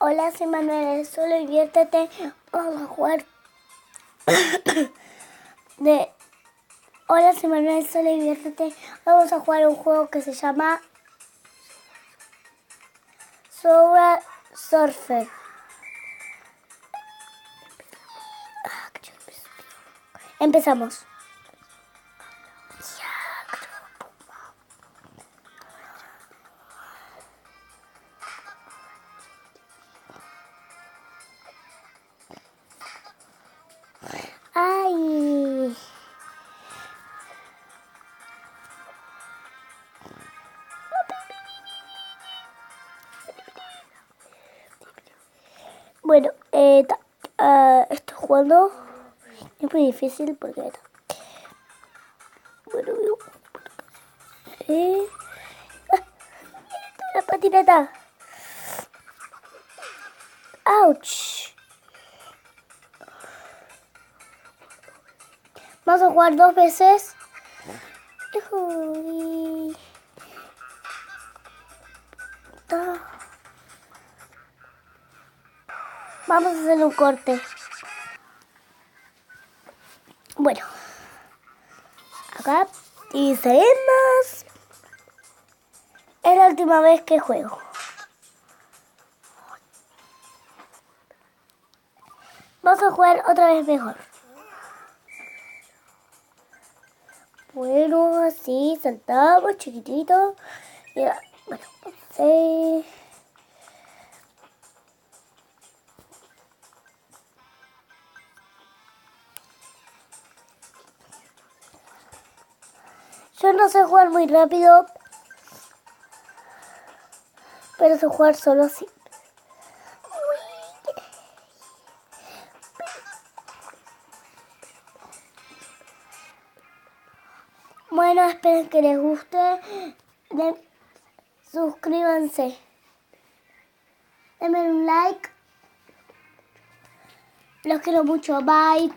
Hola, soy Manuel, solo diviértete. Vamos a jugar de... Hola, soy Manuel, solo diviértete. Vamos a jugar un juego que se llama Solar Surfer. Empezamos. ¡Ay! Bueno, estoy jugando. Es muy difícil porque... Bueno, la patineta. ¡Auch! Vamos a jugar 2 veces. Uy. Vamos a hacer un corte. Bueno, acá y seguimos. Es la última vez que juego. Vamos a jugar otra vez mejor. Bueno, así saltamos chiquitito. Y bueno, sí. Yo no sé jugar muy rápido, pero sé jugar solo así. Bueno, espero que les guste. Suscríbanse. Denme un like. Los quiero mucho. Bye.